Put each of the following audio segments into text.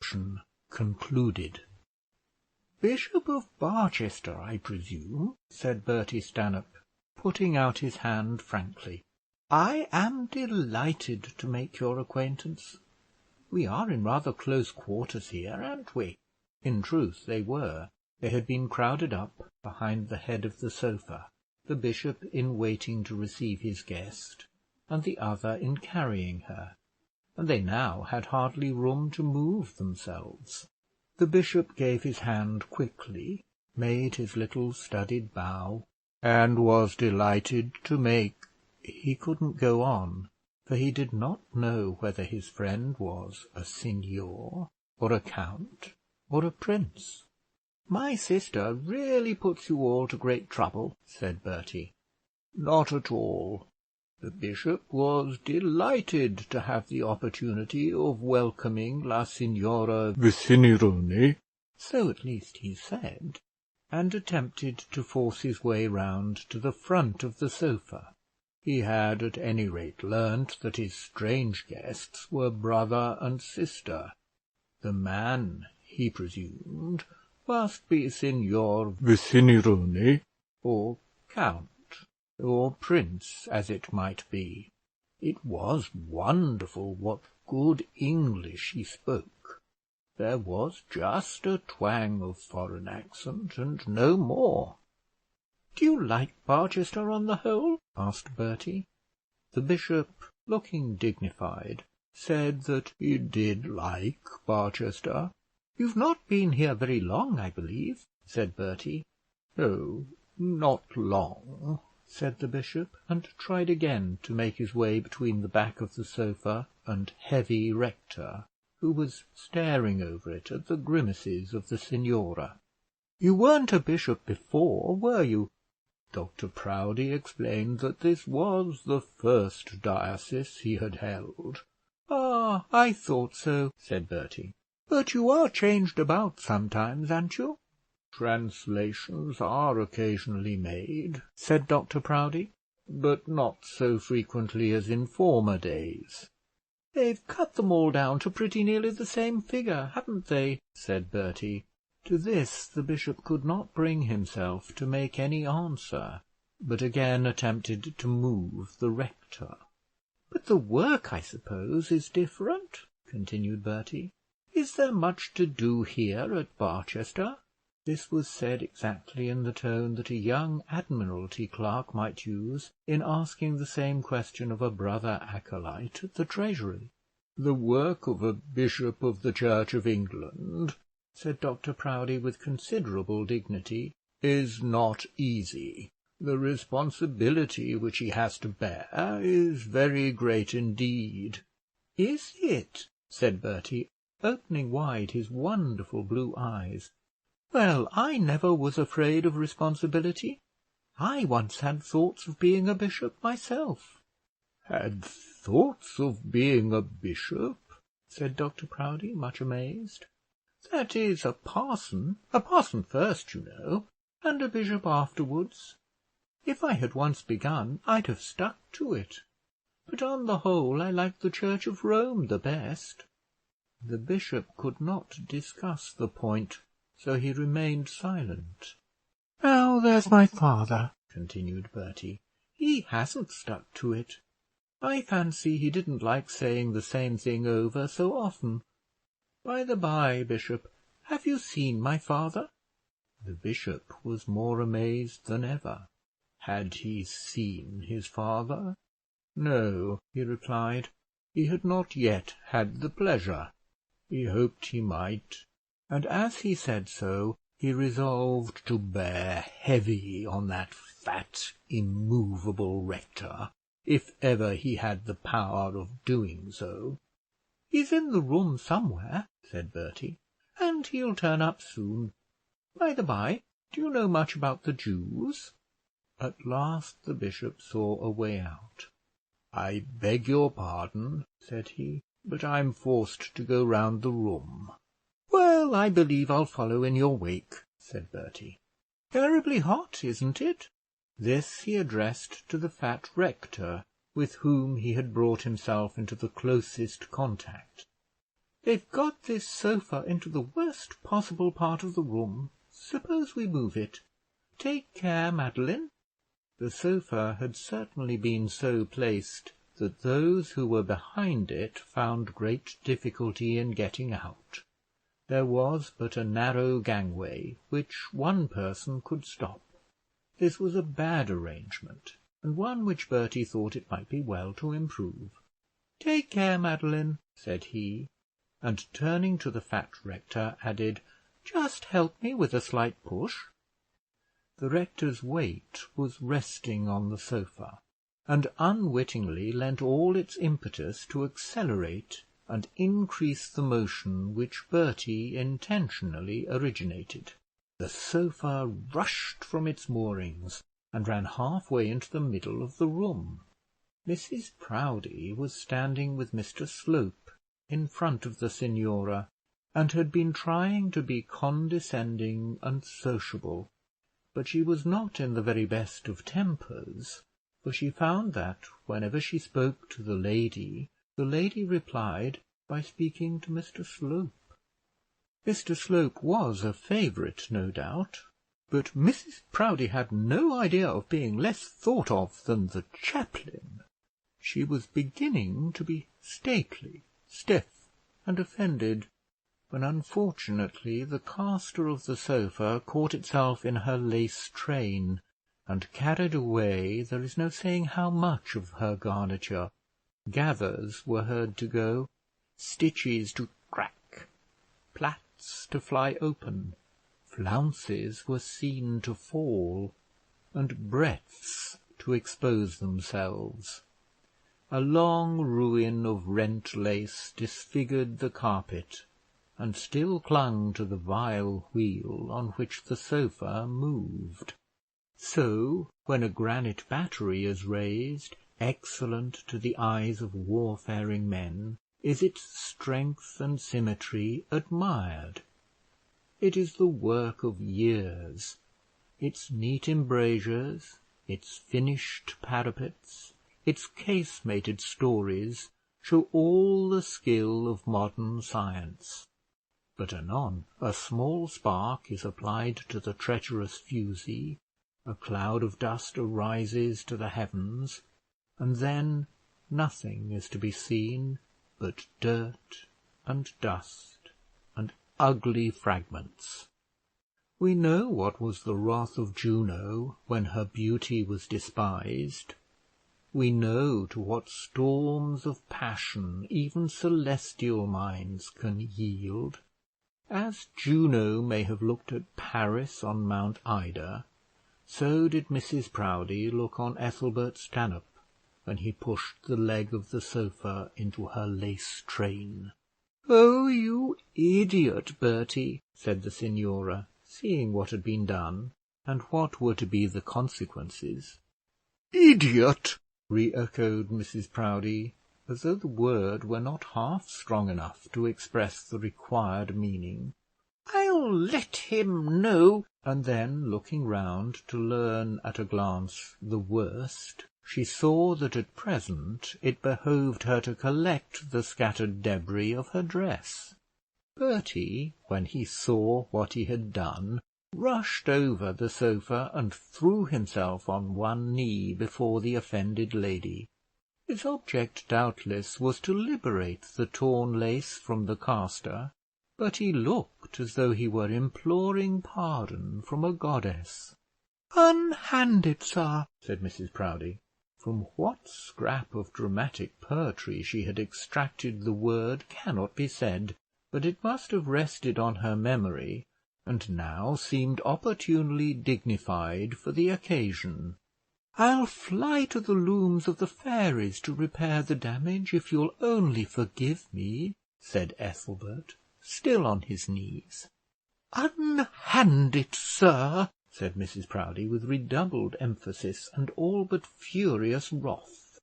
reception concluded. "Bishop of Barchester, I presume," said Bertie Stanhope, putting out his hand frankly. "I am delighted to make your acquaintance. We are in rather close quarters here, aren't we?" In truth they were. They had been crowded up behind the head of the sofa, the bishop in waiting to receive his guest, and the other in carrying her, and they now had hardly room to move themselves. The bishop gave his hand quickly, made his little studied bow, and was delighted to make... He couldn't go on, for he did not know whether his friend was a signor, or a count, or a prince. "My sister really puts you all to great trouble," said Bertie. "Not at all. The bishop was delighted to have the opportunity of welcoming La Signora Vicinirone," so at least he said, and attempted to force his way round to the front of the sofa. He had at any rate learnt that his strange guests were brother and sister. The man, he presumed, must be Signor Vicinirone, or count, or prince, as it might be. It was wonderful what good English he spoke. There was just a twang of foreign accent, and no more. "Do you like Barchester on the whole?" asked Bertie. The bishop, looking dignified, said that he did like Barchester. "You've not been here very long, I believe?" said Bertie. "Oh, not long," said the bishop, and tried again to make his way between the back of the sofa and heavy rector, who was staring over it at the grimaces of the signora. "You weren't a bishop before, were you?" Dr Proudie explained that this was the first diocese he had held. "Ah, I thought so," said Bertie. "But you are changed about sometimes, aren't you?" "Translations are occasionally made," said Dr Proudie, "but not so frequently as in former days." "They've cut them all down to pretty nearly the same figure, haven't they?" said Bertie. To this the bishop could not bring himself to make any answer, but again attempted to move the rector. "But the work, I suppose, is different?" continued Bertie. "Is there much to do here at Barchester?" This was said exactly in the tone that a young admiralty clerk might use in asking the same question of a brother acolyte at the Treasury. "The work of a bishop of the Church of England," said Dr Proudie with considerable dignity, "is not easy. The responsibility which he has to bear is very great indeed." "Is it?" said Bertie, opening wide his wonderful blue eyes. "Well, I never was afraid of responsibility. I once had thoughts of being a bishop myself." "Had thoughts of being a bishop?" said Dr Proudie, much amazed. "That is, a parson first, you know, and a bishop afterwards. If I had once begun, I'd have stuck to it. But on the whole, I like the Church of Rome the best." The bishop could not discuss the point, so he remained silent. "Now there's my father," continued Bertie. "He hasn't stuck to it. I fancy he didn't like saying the same thing over so often. By the by, bishop, have you seen my father?" The bishop was more amazed than ever. Had he seen his father? No, he replied, he had not yet had the pleasure. He hoped he might, and as he said so, he resolved to bear heavy on that fat, immovable rector, if ever he had the power of doing so. "He's in the room somewhere," said Bertie, "and he'll turn up soon. By the by, do you know much about the Jews?" At last the bishop saw a way out. "I beg your pardon," said he, "but I'm forced to go round the room." "Well, I believe I'll follow in your wake," said Bertie. "Terribly hot, isn't it?" This he addressed to the fat rector, with whom he had brought himself into the closest contact. They've got this sofa into the worst possible part of the room. Suppose we move it. Take care, Madeline." The sofa had certainly been so placed that those who were behind it found great difficulty in getting out. There was but a narrow gangway, which one person could stop. This was a bad arrangement, and one which Bertie thought it might be well to improve. "Take care, Madeline," said he, and turning to the fat rector, added, "Just help me with a slight push." The rector's weight was resting on the sofa, and unwittingly lent all its impetus to accelerate and increase the motion which Bertie intentionally originated. The sofa rushed from its moorings and ran halfway into the middle of the room. Mrs Proudie was standing with Mr Slope in front of the signora, and had been trying to be condescending and sociable, but she was not in the very best of tempers, for she found that whenever she spoke to the lady replied by speaking to Mr Slope. Mr Slope was a favourite, no doubt, but Mrs Proudie had no idea of being less thought of than the chaplain. She was beginning to be stately, stiff, and offended, when unfortunately the caster of the sofa caught itself in her lace train, and carried away there is no saying how much of her garniture. Gathers were heard to go, stitches to crack, plaits to fly open, flounces were seen to fall, and breadths to expose themselves. A long ruin of rent lace disfigured the carpet, and still clung to the vile wheel on which the sofa moved. So, when a granite battery is raised, excellent to the eyes of warfaring men, is its strength and symmetry admired. It is the work of years. Its neat embrasures, its finished parapets, its casemated stories show all the skill of modern science. But anon a small spark is applied to the treacherous fusee, a cloud of dust arises to the heavens, and then nothing is to be seen but dirt and dust and ugly fragments. We know what was the wrath of Juno when her beauty was despised. We know to what storms of passion even celestial minds can yield. As Juno may have looked at Paris on Mount Ida, so did Mrs Proudie look on Ethelbert Stanhope when he pushed the leg of the sofa into her lace train. "Oh, you idiot, Bertie," said the signora, seeing what had been done, and what were to be the consequences. "Idiot!" re-echoed Mrs Proudie, as though the word were not half strong enough to express the required meaning. "I'll let him know." And then, looking round to learn at a glance the worst, she saw that at present it behoved her to collect the scattered debris of her dress. Bertie, when he saw what he had done, rushed over the sofa and threw himself on one knee before the offended lady. His object doubtless was to liberate the torn lace from the caster, but he looked as though he were imploring pardon from a goddess. "Unhand it, sir," said Mrs Proudie. From what scrap of dramatic poetry she had extracted the word cannot be said, but it must have rested on her memory, and now seemed opportunely dignified for the occasion. "I'll fly to the looms of the fairies to repair the damage, if you'll only forgive me," said Ethelbert, still on his knees. "Unhand it, sir," said Mrs Proudie, with redoubled emphasis and all but furious wrath.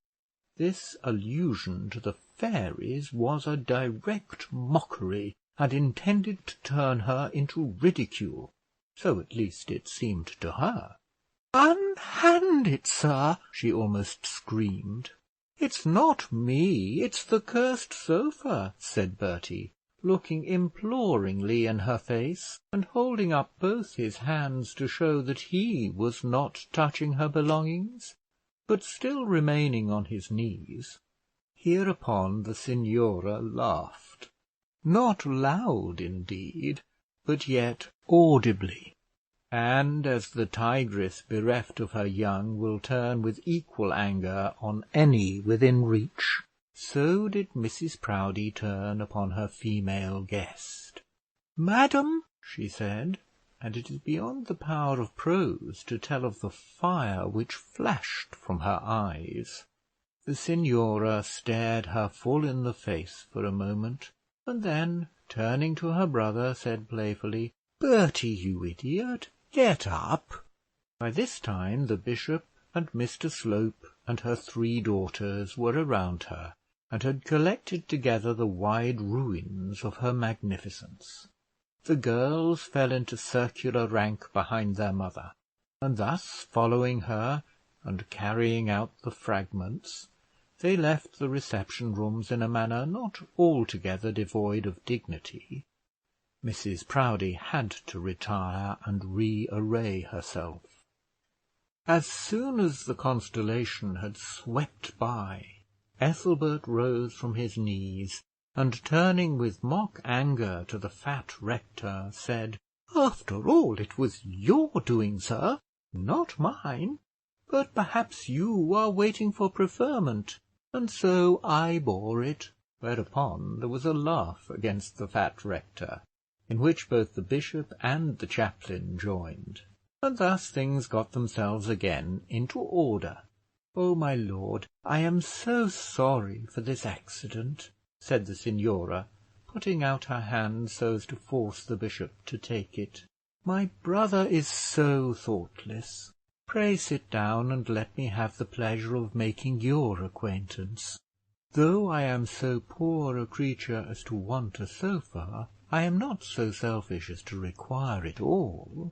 This allusion to the fairies was a direct mockery, and intended to turn her into ridicule. So at least it seemed to her. "Unhand it, sir," she almost screamed. "It's not me, it's the cursed sofa," said Bertie, looking imploringly in her face, and holding up both his hands to show that he was not touching her belongings, but still remaining on his knees. Hereupon the signora laughed, not loud indeed, but yet audibly, and as the tigress bereft of her young will turn with equal anger on any within reach, so did Mrs Proudie turn upon her female guest. "Madam," she said, and it is beyond the power of prose to tell of the fire which flashed from her eyes. The signora stared her full in the face for a moment, and then, turning to her brother, said playfully, "Bertie, you idiot, get up." By this time the bishop and Mr Slope and her 3 daughters were around her, and had collected together the wide ruins of her magnificence. The girls fell into circular rank behind their mother, and thus following her and carrying out the fragments, they left the reception rooms in a manner not altogether devoid of dignity. Mrs Proudie had to retire and rearray herself. As soon as the constellation had swept by, Ethelbert rose from his knees, and turning with mock anger to the fat rector, said, "After all, it was your doing, sir, not mine; but perhaps you are waiting for preferment, and so I bore it." Whereupon there was a laugh against the fat rector, in which both the bishop and the chaplain joined, and thus things got themselves again into order. "Oh, my lord, I am so sorry for this accident," said the signora, putting out her hand so as to force the bishop to take it. "My brother is so thoughtless. Pray sit down and let me have the pleasure of making your acquaintance. Though I am so poor a creature as to want a sofa, I am not so selfish as to require it all.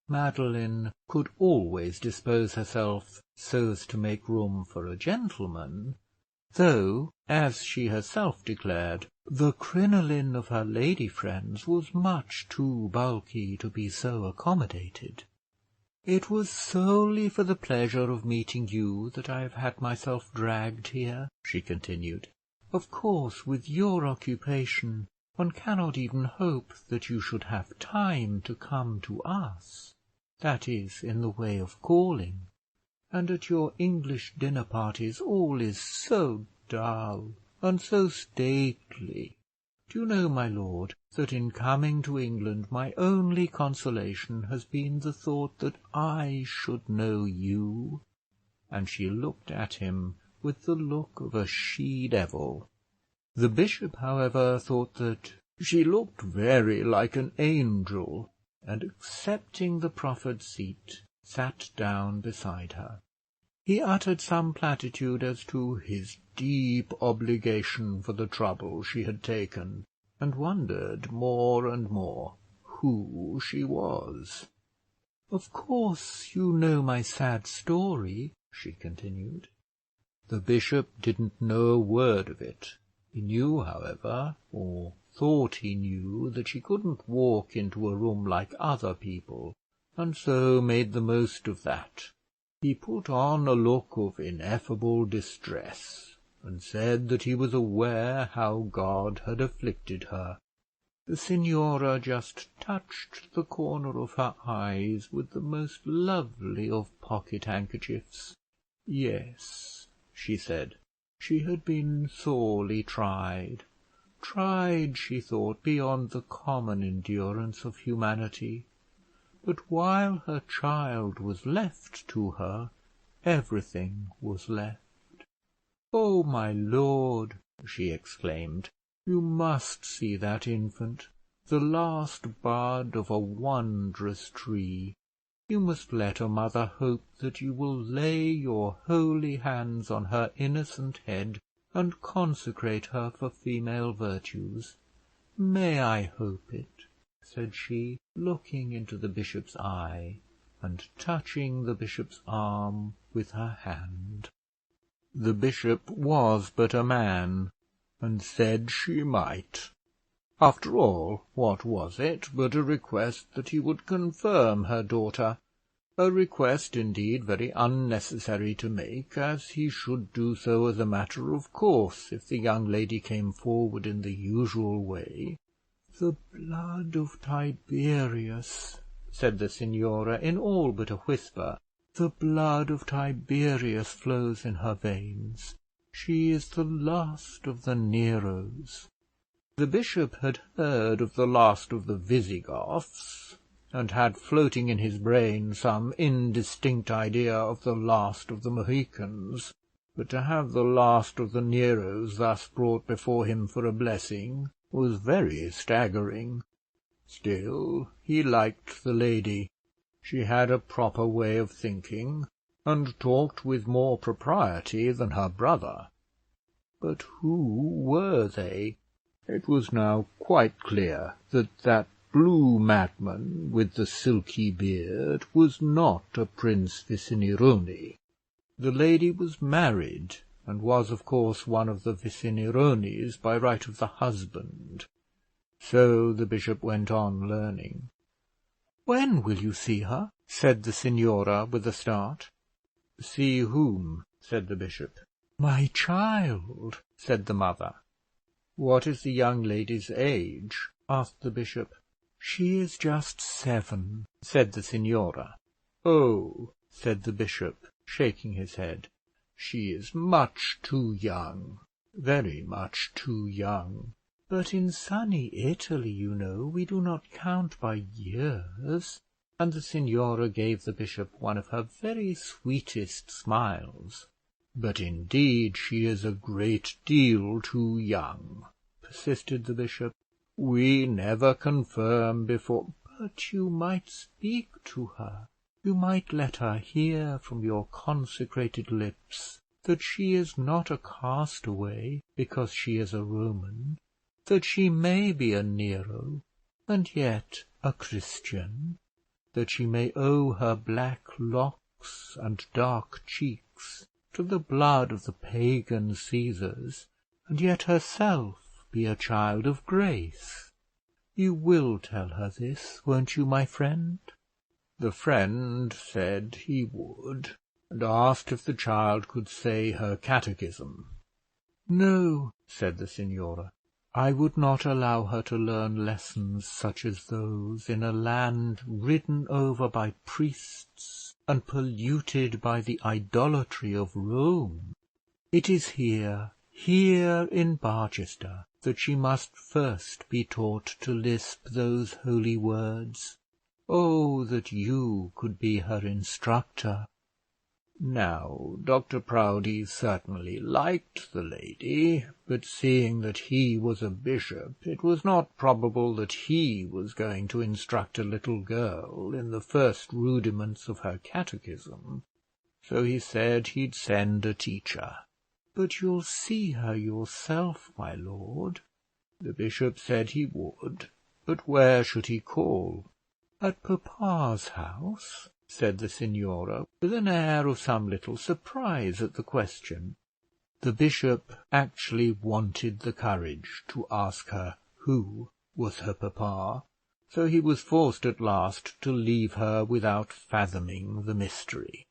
Madeline could always dispose herself so as to make room for a gentleman, though, as she herself declared, the crinoline of her lady friends was much too bulky to be so accommodated. It was solely for the pleasure of meeting you that I have had myself dragged here," she continued. "Of course, with your occupation, one cannot even hope that you should have time to come to us, that is, in the way of calling, and at your English dinner parties all is so dull and so stately. Do you know, my lord, that in coming to England my only consolation has been the thought that I should know you?" And she looked at him with the look of a she-devil. The bishop, however, thought that she looked very like an angel, and, accepting the proffered seat, sat down beside her. He uttered some platitude as to his deep obligation for the trouble she had taken, and wondered more and more who she was. "Of course you know my sad story," she continued. The bishop didn't know a word of it. He knew, however, or thought he knew, that she couldn't walk into a room like other people, and so made the most of that. He put on a look of ineffable distress, and said that he was aware how God had afflicted her. The signora just touched the corner of her eyes with the most lovely of pocket handkerchiefs. Yes, she said, she had been sorely tried, she thought, beyond the common endurance of humanity. But while her child was left to her, everything was left. "Oh, my lord," she exclaimed, "you must see that infant, the last bud of a wondrous tree. You must let a mother hope that you will lay your holy hands on her innocent head and consecrate her for female virtues. May I hope it?" said she, looking into the bishop's eye, and touching the bishop's arm with her hand. The bishop was but a man, and said she might. After all, what was it but a request that he would confirm her daughter? A request, indeed, very unnecessary to make, as he should do so as a matter of course if the young lady came forward in the usual way. "The blood of Tiberius," said the signora in all but a whisper. "The blood of Tiberius flows in her veins. She is the last of the Neros." The bishop had heard of the last of the Visigoths, and had floating in his brain some indistinct idea of the last of the Mohicans, but to have the last of the Neros thus brought before him for a blessing was very staggering. Still, he liked the lady. She had a proper way of thinking, and talked with more propriety than her brother. But who were they? It was now quite clear that that blue madman with the silky beard was not a Prince Vicinironi. The lady was married, and was of course one of the Vicinironis by right of the husband. So the bishop went on learning. "When will you see her?" said the signora with a start. "See whom?" said the bishop. "My child," said the mother. "What is the young lady's age?" asked the bishop. "She is just 7, said the signora. "Oh," said the bishop, shaking his head, "she is much too young, very much too young." "But in sunny Italy, you know, we do not count by years." And the signora gave the bishop one of her very sweetest smiles. "But indeed she is a great deal too young," persisted the bishop. "We never confirm before—" "But you might speak to her. You might let her hear from your consecrated lips that she is not a castaway because she is a Roman, that she may be a Nero, and yet a Christian, that she may owe her black locks and dark cheeks to the blood of the pagan Caesars, and yet herself be a child of grace. You will tell her this, won't you, my friend?" The friend said he would, and asked if the child could say her catechism. "No," said the signora, "I would not allow her to learn lessons such as those in a land ridden over by priests and polluted by the idolatry of Rome. It is here in Barchester, that she must first be taught to lisp those holy words. Oh, that you could be her instructor!" Now, Dr Proudie certainly liked the lady, but seeing that he was a bishop, it was not probable that he was going to instruct a little girl in the first rudiments of her catechism, so he said he'd send a teacher. "But you'll see her yourself, my lord." The bishop said he would, but where should he call? "At papa's house?" said the signora, with an air of some little surprise at the question. The bishop actually wanted the courage to ask her who was her papa, so he was forced at last to leave her without fathoming the mystery.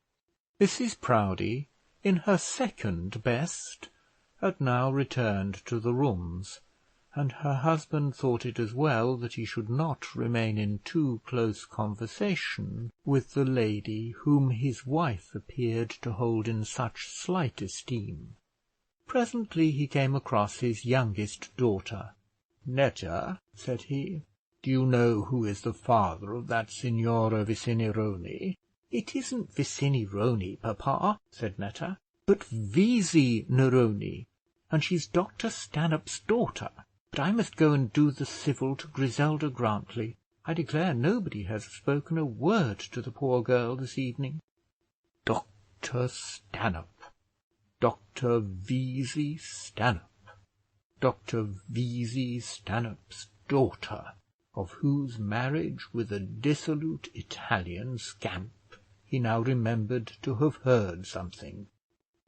Mrs Proudie, in her second best, had now returned to the rooms, and her husband thought it as well that he should not remain in too close conversation with the lady whom his wife appeared to hold in such slight esteem. Presently he came across his youngest daughter. "Netta," said he, "do you know who is the father of that Signora Vicinironi?" "It isn't Vicinironi, papa," said Netta, "but Visi Neroni, and she's Dr Stanhope's daughter. But I must go and do the civil to Griselda Grantly. I declare nobody has spoken a word to the poor girl this evening." Dr Stanhope, Dr Vesey Stanhope, Dr Vesey Stanhope's daughter, of whose marriage with a dissolute Italian scamp he now remembered to have heard something,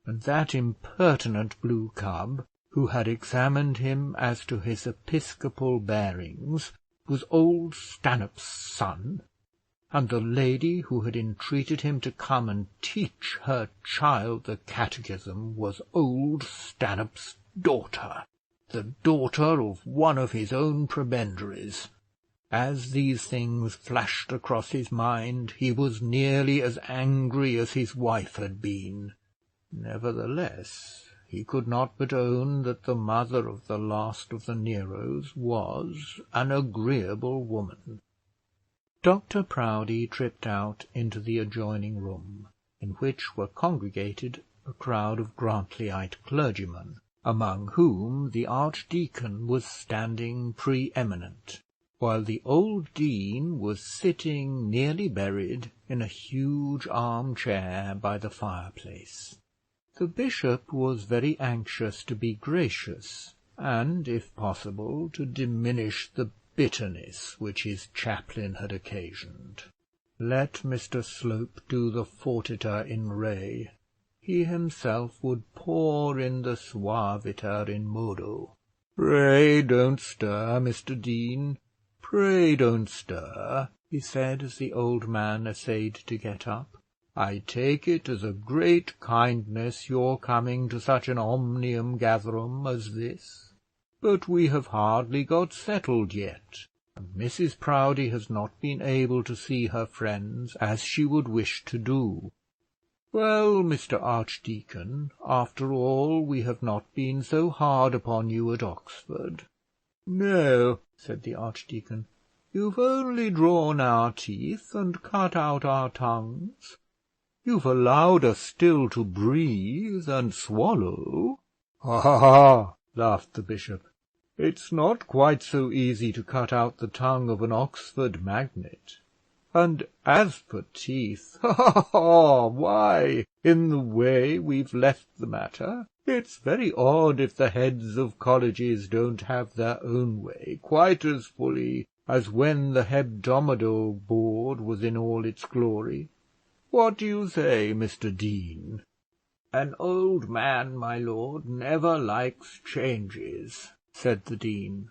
and that impertinent blue cub, who had examined him as to his episcopal bearings, was old Stanhope's son, and the lady who had entreated him to come and teach her child the catechism was old Stanhope's daughter, the daughter of one of his own prebendaries. As these things flashed across his mind, he was nearly as angry as his wife had been. Nevertheless, he could not but own that the mother of the last of the Neros was an agreeable woman. Dr Proudie tripped out into the adjoining room, in which were congregated a crowd of Grantleyite clergymen, among whom the archdeacon was standing pre-eminent, while the old dean was sitting nearly buried in a huge arm-chair by the fireplace. The bishop was very anxious to be gracious, and, if possible, to diminish the bitterness which his chaplain had occasioned. Let Mr Slope do the fortiter in re, he himself would pour in the suaviter in modo. "Pray don't stir, Mr Dean, pray don't stir," he said, as the old man essayed to get up. "I take it as a great kindness your coming to such an omnium gatherum as this, but we have hardly got settled yet, and Mrs Proudie has not been able to see her friends as she would wish to do. Well, Mr Archdeacon, after all, we have not been so hard upon you at Oxford." "No," said the archdeacon, "you've only drawn our teeth and cut out our tongues. You've allowed us still to breathe and swallow." "Ha, ha, ha!" laughed the bishop. "It's not quite so easy to cut out the tongue of an Oxford magnate. And as for teeth, ha, ha, ha! Why, in the way we've left the matter, it's very odd if the heads of colleges don't have their own way quite as fully as when the hebdomadal board was in all its glory. What do you say, Mr Dean?" "An old man, my lord, never likes changes," said the dean.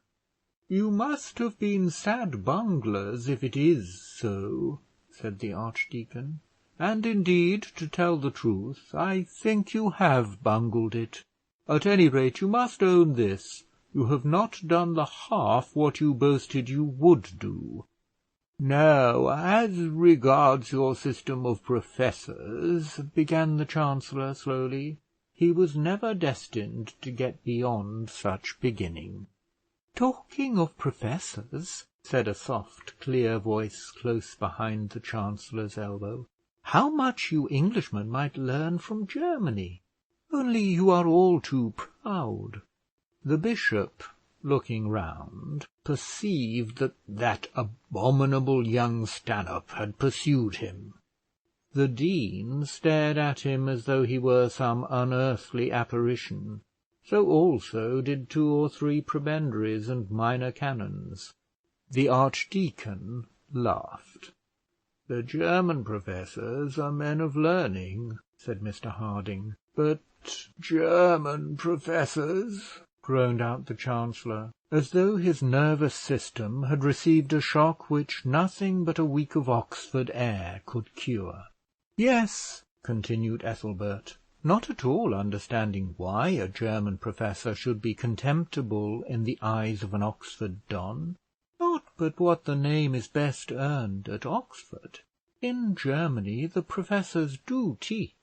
"You must have been sad bunglers if it is so," said the archdeacon; "and indeed, to tell the truth, I think you have bungled it. At any rate, you must own this: you have not done the half what you boasted you would do. Now, as regards your system of professors," began the chancellor slowly. He was never destined to get beyond such beginning. "Talking of professors," said a soft, clear voice close behind the chancellor's elbow, "how much you Englishmen might learn from Germany, only you are all too proud." The bishop, looking round, perceived that abominable young Stanhope had pursued him. The dean stared at him as though he were some unearthly apparition. So also did 2 or 3 prebendaries and minor canons. The archdeacon laughed. "The German professors are men of learning," said Mr Harding. "But German professors," groaned out the chancellor, as though his nervous system had received a shock which nothing but a week of Oxford air could cure. "Yes," continued Ethelbert, not at all understanding why a German professor should be contemptible in the eyes of an Oxford don, "not but what the name is best earned at Oxford. In Germany the professors do teach.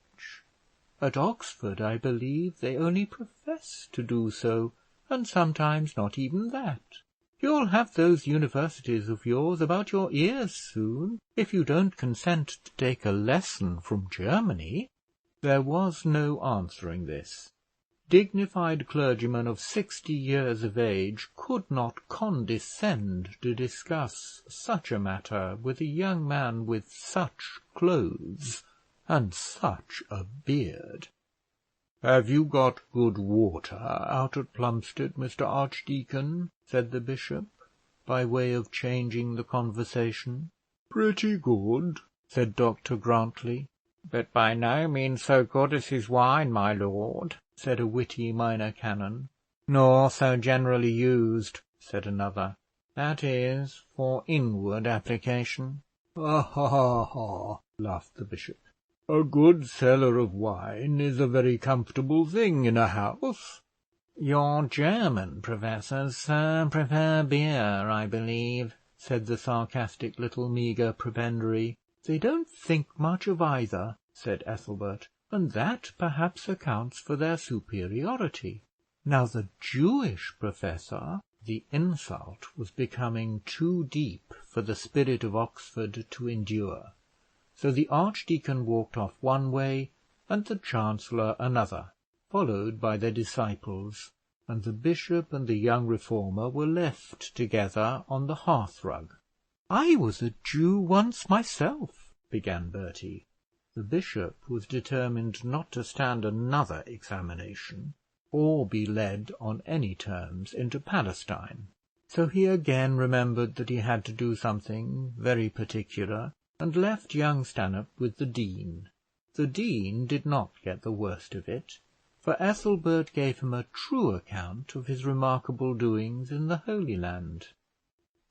At Oxford, I believe, they only profess to do so, and sometimes not even that. You'll have those universities of yours about your ears soon, if you don't consent to take a lesson from Germany." There was no answering this. Dignified clergymen of 60 years of age could not condescend to discuss such a matter with a young man with such clothes and such a beard. "Have you got good water out at Plumstead, Mr Archdeacon?" said the bishop, by way of changing the conversation. "Pretty good," said Dr Grantly. "But by no means so good as his wine, my lord," said a witty minor canon. Nor so generally used, said another. That is, for inward application. Ha ha ha ha, laughed the bishop. A good cellar of wine is a very comfortable thing in a house. Your German professors prefer beer, I believe, said the sarcastic little meagre prebendary. They don't think much of either, said Ethelbert, and that perhaps accounts for their superiority. Now the Jewish professor, the insult was becoming too deep for the spirit of Oxford to endure, so the archdeacon walked off one way and the chancellor another, followed by their disciples, and the bishop and the young reformer were left together on the hearthrug. I was a Jew once myself, began Bertie. The bishop was determined not to stand another examination, or be led on any terms into Palestine. So he again remembered that he had to do something very particular, and left young Stanhope with the dean. The dean did not get the worst of it, for Ethelbert gave him a true account of his remarkable doings in the Holy Land.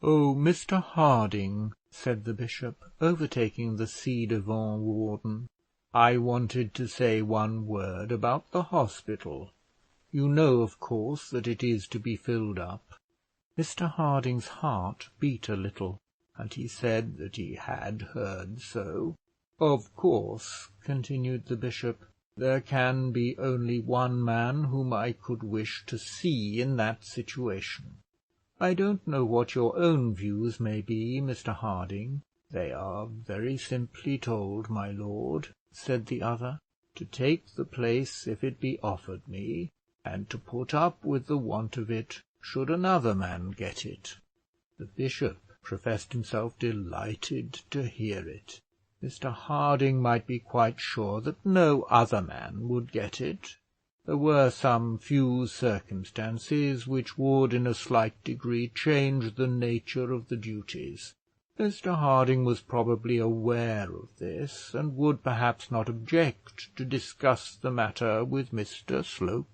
"Oh, Mr. Harding," said the bishop, overtaking the ci devant warden, "I wanted to say one word about the hospital. You know, of course, that it is to be filled up." Mr. Harding's heart beat a little, and he said that he had heard so. "Of course," continued the bishop, "there can be only one man whom I could wish to see in that situation. I don't know what your own views may be, Mr. Harding." "They are very simply told, my lord," said the other, "to take the place if it be offered me, and to put up with the want of it should another man get it." The bishop professed himself delighted to hear it. Mr. Harding might be quite sure that no other man would get it. There were some few circumstances which would in a slight degree change the nature of the duties. Mr. Harding was probably aware of this, and would perhaps not object to discuss the matter with Mr. Slope.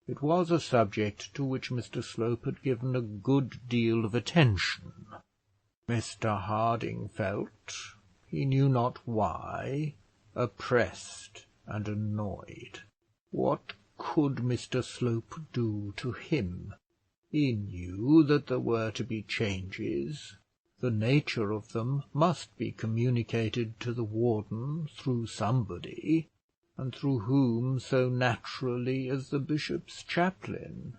It was a subject to which Mr. Slope had given a good deal of attention. Mr. Harding felt, he knew not why, oppressed and annoyed. What could Mr. Slope do to him? He knew that there were to be changes. The nature of them must be communicated to the warden through somebody, and through whom so naturally as the bishop's chaplain.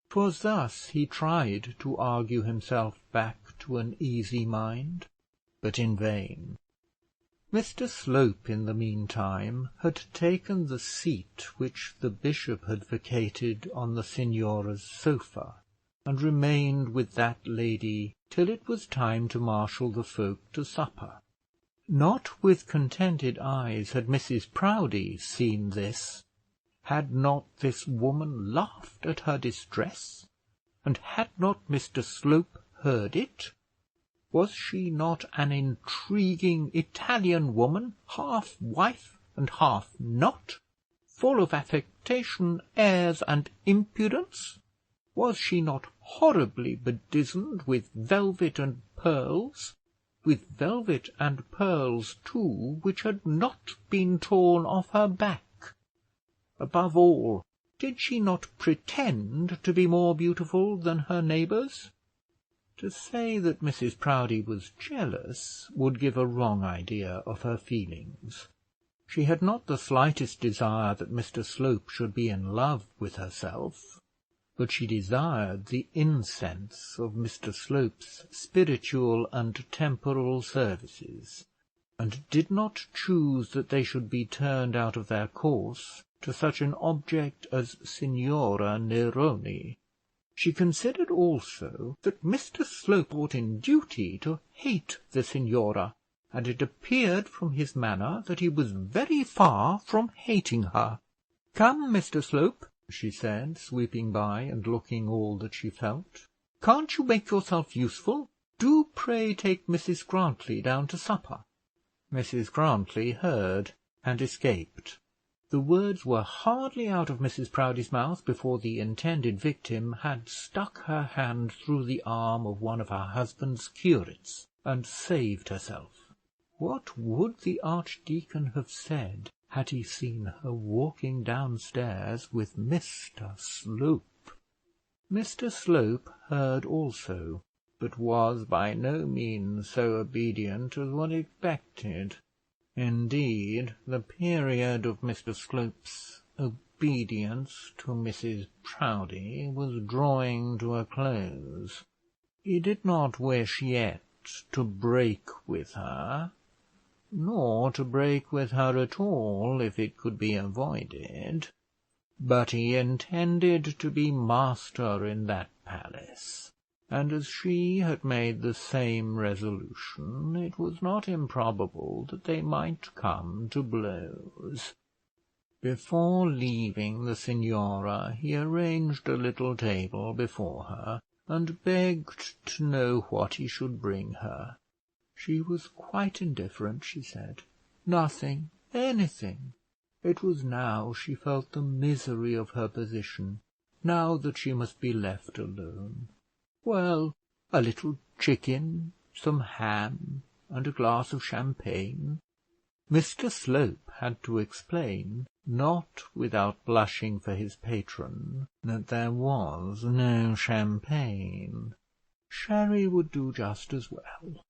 'Twas thus he tried to argue himself back to an easy mind, but in vain. Mr. Slope, in the meantime, had taken the seat which the bishop had vacated on the signora's sofa, and remained with that lady till it was time to marshal the folk to supper. Not with contented eyes had Mrs. Proudie seen this. Had not this woman laughed at her distress, and had not Mr. Slope heard it? Was she not an intriguing Italian woman, half wife and half not, full of affectation, airs, and impudence? Was she not horribly bedizened with velvet and pearls, with velvet and pearls too which had not been torn off her back? Above all, did she not pretend to be more beautiful than her neighbours? To say that Mrs. Proudie was jealous would give a wrong idea of her feelings. She had not the slightest desire that Mr. Slope should be in love with herself, but she desired the incense of Mr. Slope's spiritual and temporal services, and did not choose that they should be turned out of their course to such an object as Signora Neroni. She considered also that Mr. Slope ought in duty to hate the signora, and it appeared from his manner that he was very far from hating her. "Come, Mr. Slope," she said, sweeping by and looking all that she felt, "can't you make yourself useful? Do pray take Mrs. Grantly down to supper." Mrs. Grantly heard and escaped. The words were hardly out of Mrs Proudie's mouth before the intended victim had stuck her hand through the arm of one of her husband's curates and saved herself. What would the archdeacon have said had he seen her walking downstairs with Mr Slope? Mr Slope heard also, but was by no means so obedient as was expected. Indeed, the period of Mr Slope's obedience to Mrs Proudie was drawing to a close. He did not wish yet to break with her, nor to break with her at all if it could be avoided, but he intended to be master in that palace, and as she had made the same resolution, it was not improbable that they might come to blows. Before leaving the signora, he arranged a little table before her, and begged to know what he should bring her. She was quite indifferent, she said. Nothing, anything. It was now she felt the misery of her position, now that she must be left alone. Well, a little chicken, some ham, and a glass of champagne. Mr Slope had to explain, not without blushing for his patron, that there was no champagne. Sherry would do just as well.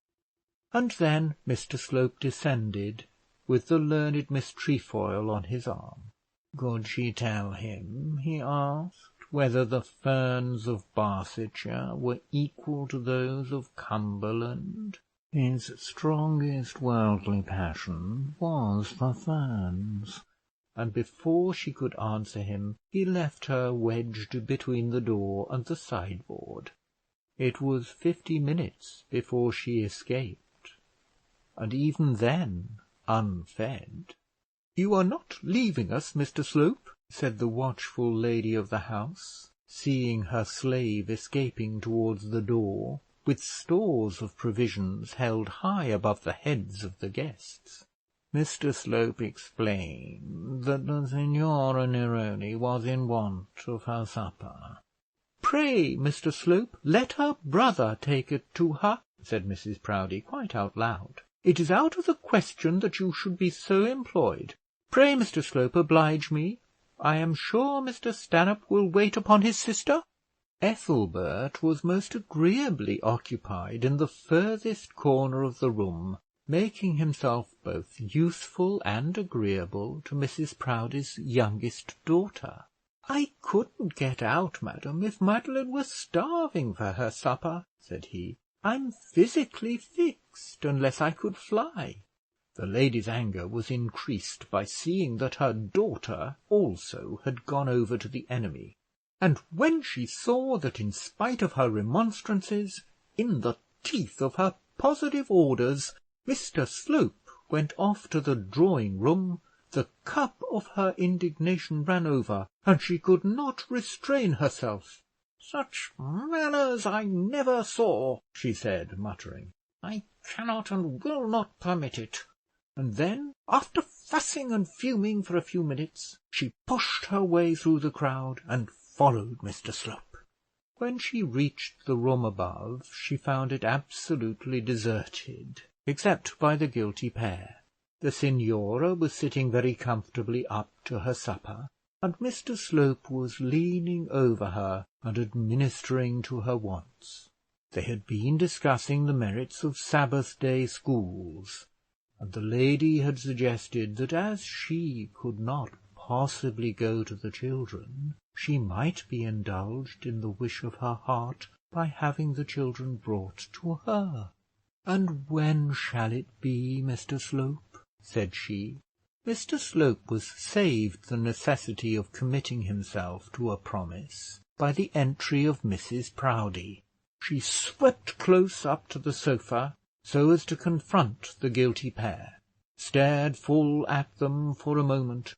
And then Mr Slope descended, with the learned Miss Trefoil on his arm. Could she tell him, he asked, whether the ferns of Barchester were equal to those of Cumberland? His strongest worldly passion was for ferns, and before she could answer him, he left her wedged between the door and the sideboard. It was 50 minutes before she escaped, and even then unfed. "You are not leaving us, Mr Slope?" said the watchful lady of the house, seeing her slave escaping towards the door, with stores of provisions held high above the heads of the guests. Mr Slope explained that the Signora Neroni was in want of her supper. "Pray, Mr Slope, let her brother take it to her," said Mrs Proudie, quite out loud. "It is out of the question that you should be so employed. Pray, Mr Slope, oblige me. I am sure Mr Stanhope will wait upon his sister." Ethelbert was most agreeably occupied in the furthest corner of the room, making himself both useful and agreeable to Mrs Proudie's youngest daughter. "I couldn't get out, madam, if Madeline were starving for her supper," said he. "I'm physically fixed, unless I could fly." The lady's anger was increased by seeing that her daughter also had gone over to the enemy, and when she saw that, in spite of her remonstrances, in the teeth of her positive orders, Mr Slope went off to the drawing-room, the cup of her indignation ran over, and she could not restrain herself. "Such manners I never saw," she said, muttering. "I cannot and will not permit it." And then, after fussing and fuming for a few minutes, she pushed her way through the crowd and followed Mr Slope. When she reached the room above, she found it absolutely deserted, except by the guilty pair. The signora was sitting very comfortably up to her supper, and Mr Slope was leaning over her and administering to her wants. They had been discussing the merits of Sabbath-day schools, and the lady had suggested that as she could not possibly go to the children, she might be indulged in the wish of her heart by having the children brought to her. "And when shall it be, Mr Slope?" said she. Mr Slope was saved the necessity of committing himself to a promise by the entry of Mrs Proudie. She swept close up to the sofa, so as to confront the guilty pair, stared full at them for a moment,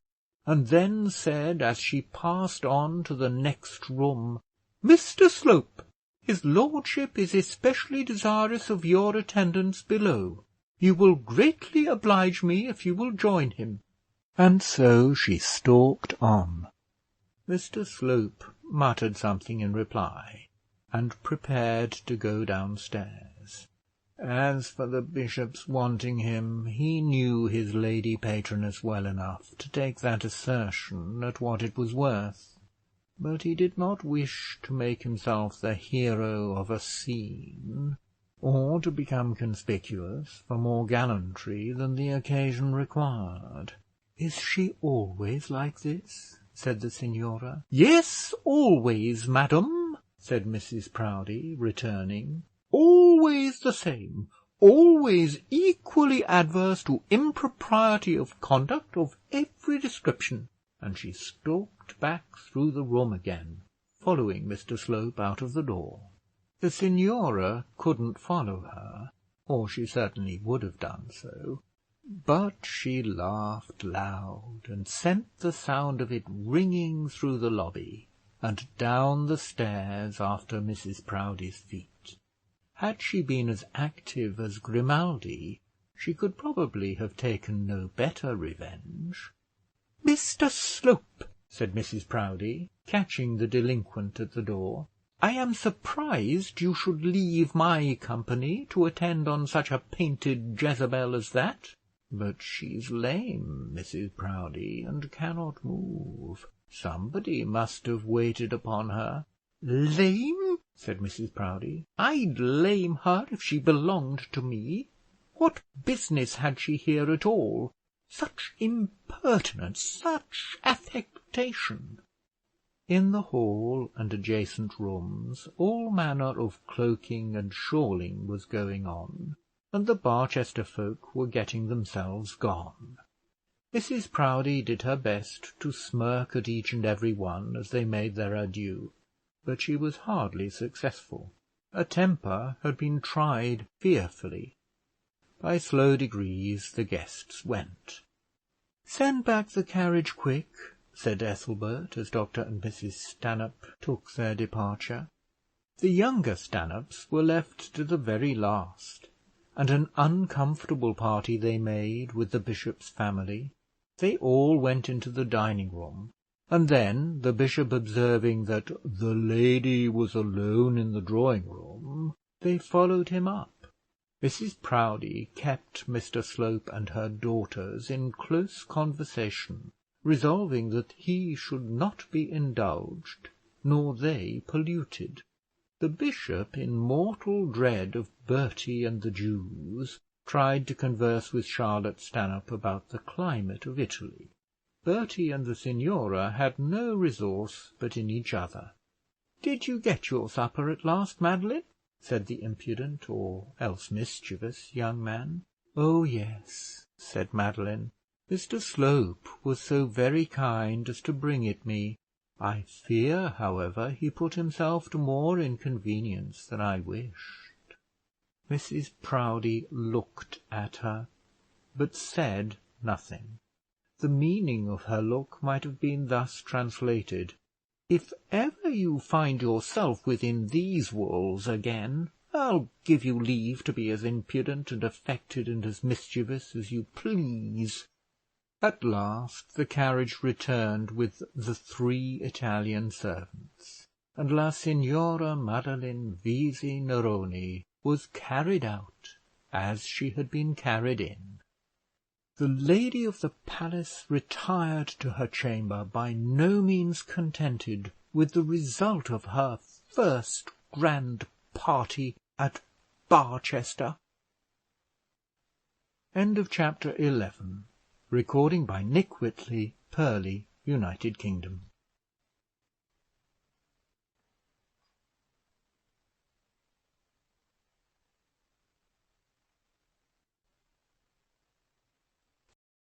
and then said, as she passed on to the next room, "Mr Slope, his lordship is especially desirous of your attendance below. You will greatly oblige me if you will join him." And so she stalked on. Mr Slope muttered something in reply, and prepared to go downstairs. As for the bishop's wanting him, he knew his lady patroness well enough to take that assertion at what it was worth, but he did not wish to make himself the hero of a scene, or to become conspicuous for more gallantry than the occasion required. "Is she always like this?" said the signora. "Yes, always, madam," said Mrs Proudie, returning. "Always the same, always equally adverse to impropriety of conduct of every description." And she stalked back through the room again, following Mr Slope out of the door. The signora couldn't follow her, or she certainly would have done so, but she laughed loud, and sent the sound of it ringing through the lobby, and down the stairs after Mrs Proudie's feet. Had she been as active as Grimaldi, she could probably have taken no better revenge. "Mr Slope," said Mrs Proudie, catching the delinquent at the door, "I am surprised you should leave my company to attend on such a painted Jezebel as that. But she's lame, Mrs Proudie, and cannot move. Somebody must have waited upon her." "Lame!" said Mrs Proudie. "I'd lame her if she belonged to me. What business had she here at all? Such impertinence, such affectation!" In the hall and adjacent rooms all manner of cloaking and shawling was going on, and the Barchester folk were getting themselves gone. Mrs Proudie did her best to smirk at each and every one as they made their adieu, but she was hardly successful. Her temper had been tried fearfully. By slow degrees the guests went. "Send back the carriage quick," said Ethelbert, as Dr and Mrs Stanhope took their departure. The younger Stanhopes were left to the very last, and an uncomfortable party they made with the bishop's family. They all went into the dining room, and then, the bishop observing that the lady was alone in the drawing room, they followed him up. Mrs Proudie kept Mr Slope and her daughters in close conversation, resolving that he should not be indulged, nor they polluted. The bishop, in mortal dread of Bertie and the Jews, tried to converse with Charlotte Stanhope about the climate of Italy. Bertie and the signora had no resource but in each other. "Did you get your supper at last, Madeline?" said the impudent, or else mischievous, young man. "Oh yes," said Madeline. "Mr Slope was so very kind as to bring it me. I fear, however, he put himself to more inconvenience than I wished." Mrs Proudie looked at her, but said nothing. The meaning of her look might have been thus translated: "If ever you find yourself within these walls again, I'll give you leave to be as impudent and affected and as mischievous as you please." At last the carriage returned with the 3 Italian servants, and La Signora Madeline Visi Neroni was carried out as she had been carried in. The lady of the palace retired to her chamber by no means contented with the result of her first grand party at Barchester. End of chapter 11. Recording by Nick Whitley, Purley, United Kingdom.